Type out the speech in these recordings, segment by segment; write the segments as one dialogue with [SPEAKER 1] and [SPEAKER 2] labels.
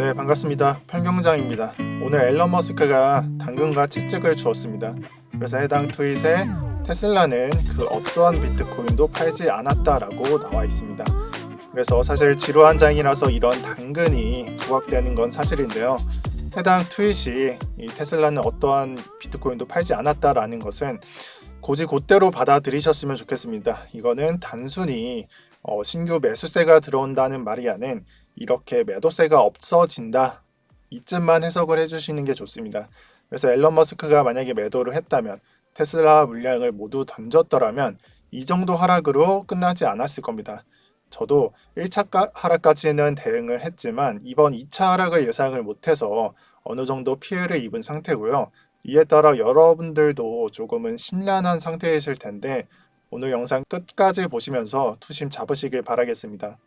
[SPEAKER 1] 네, 반갑습니다. 편경장입니다. 오늘 앨런 머스크가 당근과 채찍을 주었습니다. 그래서 해당 트윗에 테슬라는 그 어떠한 비트코인도 팔지 않았다라고 나와 있습니다. 그래서 사실 지루한 장이라서 이런 당근이 부각되는 건 사실인데요. 해당 트윗이 이 테슬라는 어떠한 비트코인도 팔지 않았다라는 것은 곧대로 받아들이셨으면 좋겠습니다. 이거는 단순히 신규 매수세가 들어온다는 말이 아닌 이렇게 매도세가 없어진다, 이쯤만 해석을 해주시는 게 좋습니다. 그래서 앨런 머스크가 만약에 매도를 했다면, 테슬라 물량을 모두 던졌더라면 이 정도 하락으로 끝나지 않았을 겁니다. 저도 1차 하락까지는 대응을 했지만 이번 2차 하락을 예상을 못해서 어느 정도 피해를 입은 상태고요. 이에 따라 여러분들도 조금은 심란한 상태이실 텐데 오늘 영상 끝까지 보시면서 투심 잡으시길 바라겠습니다.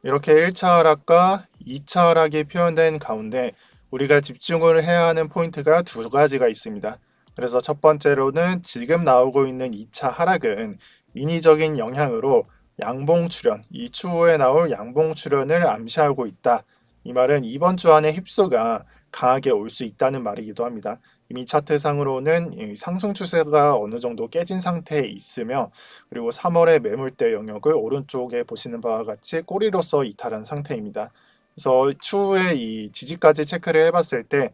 [SPEAKER 1] 이렇게 1차 하락과 2차 하락이 표현된 가운데 우리가 집중을 해야 하는 포인트가 두 가지가 있습니다. 그래서 첫 번째로는 지금 나오고 있는 2차 하락은 인위적인 영향으로 양봉 출현, 이 추후에 나올 양봉 출현을 암시하고 있다. 이 말은 이번 주 안에 휩소가 강하게 올 수 있다는 말이기도 합니다. 이미 차트상으로는 상승 추세가 어느 정도 깨진 상태에 있으며, 그리고 3월의 매물대 영역을 오른쪽에 보시는 바와 같이 꼬리로서 이탈한 상태입니다. 그래서 추후에 이 지지까지 체크를 해봤을 때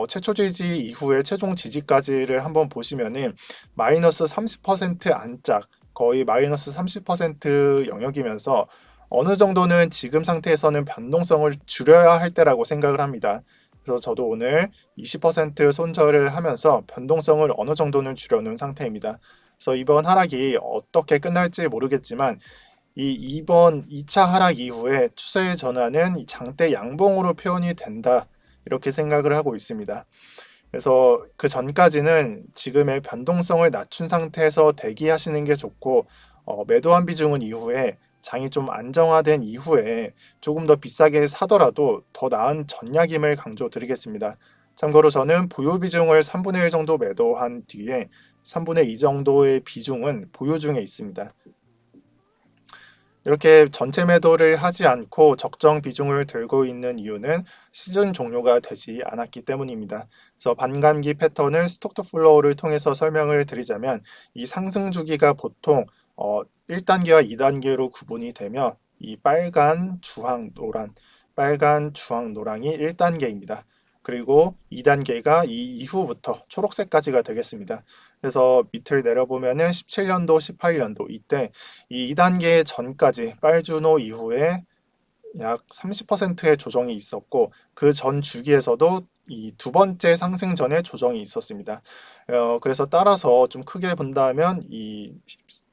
[SPEAKER 1] 최초 지지 이후에 최종 지지까지를 한번 보시면은 마이너스 30% 안짝, 거의 마이너스 30% 영역이면서 어느 정도는 지금 상태에서는 변동성을 줄여야 할 때라고 생각을 합니다. 그래서 저도 오늘 20% 손절을 하면서 변동성을 어느 정도는 줄여놓은 상태입니다. 그래서 이번 하락이 어떻게 끝날지 모르겠지만 이번 2차 하락 이후에 추세의 전환은 장대 양봉으로 표현이 된다, 이렇게 생각을 하고 있습니다. 그래서 그 전까지는 지금의 변동성을 낮춘 상태에서 대기하시는 게 좋고, 매도한 비중은 이후에 장이 좀 안정화된 이후에 조금 더 비싸게 사더라도 더 나은 전략임을 강조드리겠습니다. 참고로 저는 보유 비중을 3분의 1 정도 매도한 뒤에 3분의 2 정도의 비중은 보유 중에 있습니다. 이렇게 전체 매도를 하지 않고 적정 비중을 들고 있는 이유는 시즌 종료가 되지 않았기 때문입니다. 그래서 반감기 패턴을 스톡 투 플로우를 통해서 설명을 드리자면, 이 상승 주기가 보통 1단계와 2단계로 구분이 되며, 이 빨간, 주황, 노란, 빨간, 주황, 노랑이 1단계입니다. 그리고 2단계가 이 이후부터 초록색까지가 되겠습니다. 그래서 밑을 내려보면은 17년도, 18년도 이때 이 2단계 전까지 빨주노 이후에 약 30%의 조정이 있었고, 그 전 주기에서도 이 두 번째 상승 전에 조정이 있었습니다. 그래서 따라서 좀 크게 본다면 이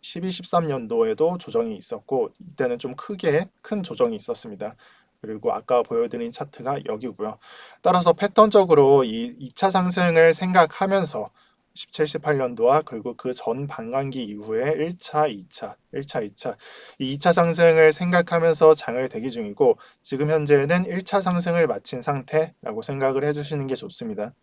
[SPEAKER 1] 12, 13년도에도 조정이 있었고, 이때는 좀 큰 조정이 있었습니다. 그리고 아까 보여드린 차트가 여기고요. 따라서 패턴적으로 이 2차 상승을 생각하면서 17, 18년도와 그리고 그 전 반감기 이후에 1차, 2차, 1차, 2차, 이 2차 상승을 생각하면서 장을 대기 중이고, 지금 현재는 1차 상승을 마친 상태라고 생각을 해주시는 게 좋습니다.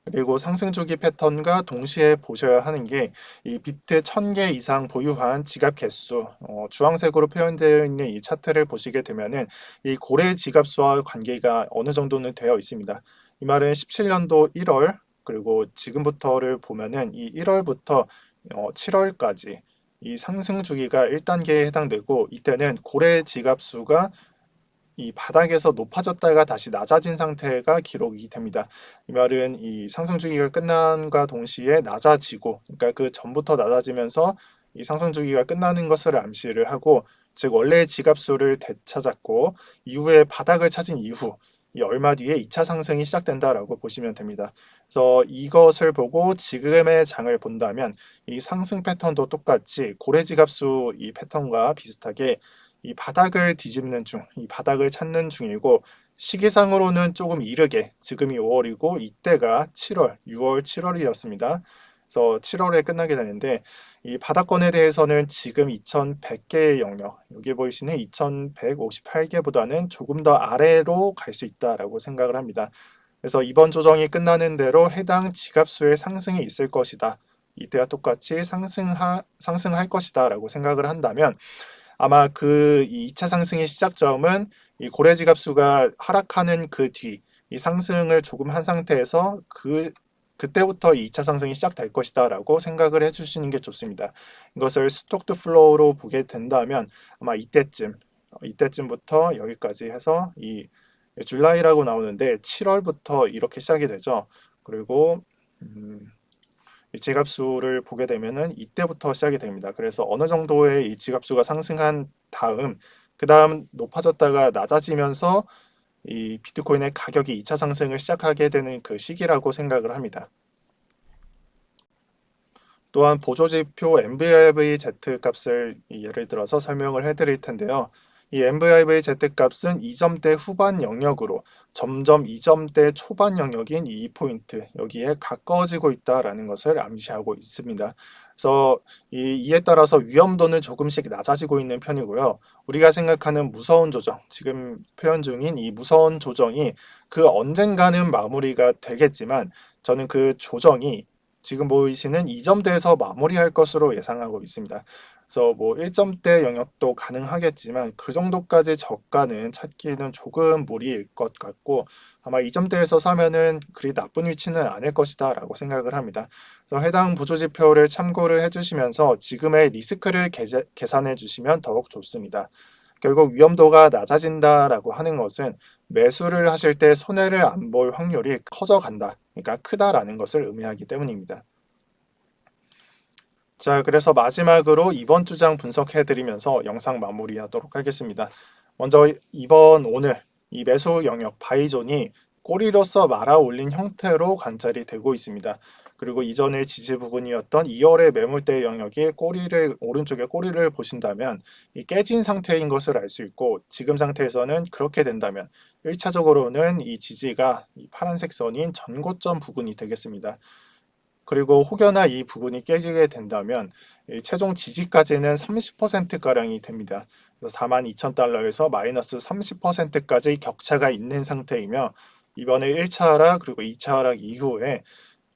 [SPEAKER 1] 그리고 상승 주기 패턴과 동시에 보셔야 하는 게 이 비트 1000개 이상 보유한 지갑 개수, 주황색으로 표현되어 있는 이 차트를 보시게 되면은 이 고래 지갑 수와 관계가 어느 정도는 되어 있습니다. 이 말은 17년도 1월, 그리고 지금부터를 보면은 이 1월부터 7월까지 이 상승 주기가 1단계에 해당되고, 이때는 고래 지갑 수가 이 바닥에서 높아졌다가 다시 낮아진 상태가 기록이 됩니다. 이 말은 이 상승 주기가 끝난과 동시에 낮아지고, 그러니까 그 전부터 낮아지면서 이 상승 주기가 끝나는 것을 암시를 하고, 즉 원래의 지갑수를 되찾았고 이후에 바닥을 찾은 이후 이 얼마 뒤에 2차 상승이 시작된다라고 보시면 됩니다. 그래서 이것을 보고 지금의 장을 본다면 이 상승 패턴도 똑같이 고래 지갑수 이 패턴과 비슷하게 이 바닥을 뒤집는 중, 이 바닥을 찾는 중이고, 시기상으로는 조금 이르게 지금이 5월이고 이때가 7월, 6월, 7월이었습니다. 그래서 7월에 끝나게 되는데, 이 바닥권에 대해서는 지금 2100개의 영역, 여기 보이시는 2158개보다는 조금 더 아래로 갈 수 있다라고 생각을 합니다. 그래서 이번 조정이 끝나는 대로 해당 지갑수의 상승이 있을 것이다, 이때와 똑같이 상승할 것이다 라고 생각을 한다면, 아마 그 2차 상승의 시작점은 이 고래지갑수가 하락하는 그 뒤 이 상승을 조금 한 상태에서 그때부터 2차 상승이 시작될 것이다라고 생각을 해주시는 게 좋습니다. 이것을 스톡드 플로우로 보게 된다면 아마 이때쯤부터 여기까지 해서 이 줄라이라고 나오는데 7월부터 이렇게 시작이 되죠. 그리고 이 지갑수를 보게 되면은 이때부터 시작이 됩니다. 그래서 어느 정도의 이 지갑수가 상승한 다음 그 다음 높아졌다가 낮아지면서 이 비트코인의 가격이 2차 상승을 시작하게 되는 그 시기라고 생각을 합니다. 또한 보조지표 MVIV-Z 값을 예를 들어서 설명을 해드릴 텐데요. 이 MVIV-Z 값은 2점대 후반 영역으로 점점 2점대 초반 영역인 2포인트 여기에 가까워지고 있다라는 것을 암시하고 있습니다. 그래서 이에 따라서 위험도는 조금씩 낮아지고 있는 편이고요. 우리가 생각하는 무서운 조정, 지금 표현 중인 이 무서운 조정이 그 언젠가는 마무리가 되겠지만 저는 그 조정이 지금 보이시는 2점대에서 마무리할 것으로 예상하고 있습니다. 그래서 뭐 1점대 영역도 가능하겠지만 그 정도까지 저가는 찾기는 조금 무리일 것 같고 아마 2점대에서 사면은 그리 나쁜 위치는 아닐 것이다 라고 생각을 합니다. 그래서 해당 보조지표를 참고를 해주시면서 지금의 리스크를 계산해 주시면 더욱 좋습니다. 결국 위험도가 낮아진다라고 하는 것은 매수를 하실 때 손해를 안 볼 확률이 커져간다. 그러니까 크다라는 것을 의미하기 때문입니다. 자, 그래서 마지막으로 이번 주장 분석해 드리면서 영상 마무리하도록 하겠습니다. 먼저 오늘 이 매수 영역 바이존이 꼬리로서 말아 올린 형태로 관찰이 되고 있습니다. 그리고 이전의 지지 부분이었던 2월의 매물대 영역이 오른쪽에 꼬리를 보신다면 이 깨진 상태인 것을 알 수 있고 지금 상태에서는 그렇게 된다면 1차적으로는 이 지지가 이 파란색 선인 전고점 부분이 되겠습니다. 그리고 혹여나 이 부분이 깨지게 된다면 최종 지지까지는 30%가량이 됩니다. 그래서 42,000달러에서 마이너스 30%까지 격차가 있는 상태이며 이번에 1차 하락 그리고 2차 하락 이후에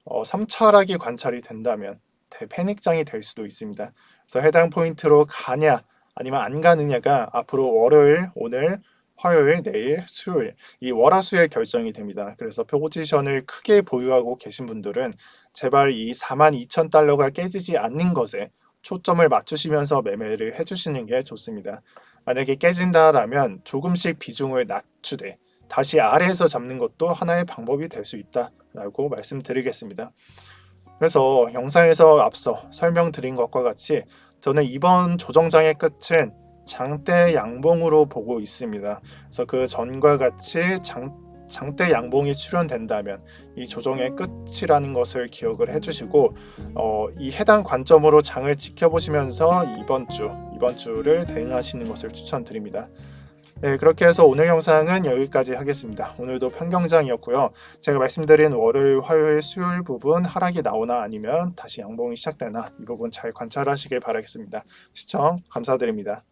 [SPEAKER 1] 3차 하락이 관찰이 된다면 대패닉장이 될 수도 있습니다. 그래서 해당 포인트로 가냐 아니면 안 가느냐가 앞으로 월요일, 오늘, 화요일, 내일, 수요일 이 월화수의 결정이 됩니다. 그래서 포지션을 크게 보유하고 계신 분들은 제발 이 42,000달러가 깨지지 않는 것에 초점을 맞추시면서 매매를 해주시는 게 좋습니다. 만약에 깨진다라면 조금씩 비중을 낮추되 다시 아래에서 잡는 것도 하나의 방법이 될 수 있다라고 말씀드리겠습니다. 그래서 영상에서 앞서 설명드린 것과 같이 저는 이번 조정장의 끝은 장대 양봉으로 보고 있습니다. 그래서 그 전과 같이 장대 양봉이 출현된다면 이 조정의 끝이라는 것을 기억을 해주시고 이 해당 관점으로 장을 지켜보시면서 이번 주를 대응하시는 것을 추천드립니다. 네, 그렇게 해서 오늘 영상은 여기까지 하겠습니다. 오늘도 편경장이었고요. 제가 말씀드린 월요일, 화요일, 수요일 부분 하락이 나오나 아니면 다시 양봉이 시작되나 이 부분 잘 관찰하시길 바라겠습니다. 시청 감사드립니다.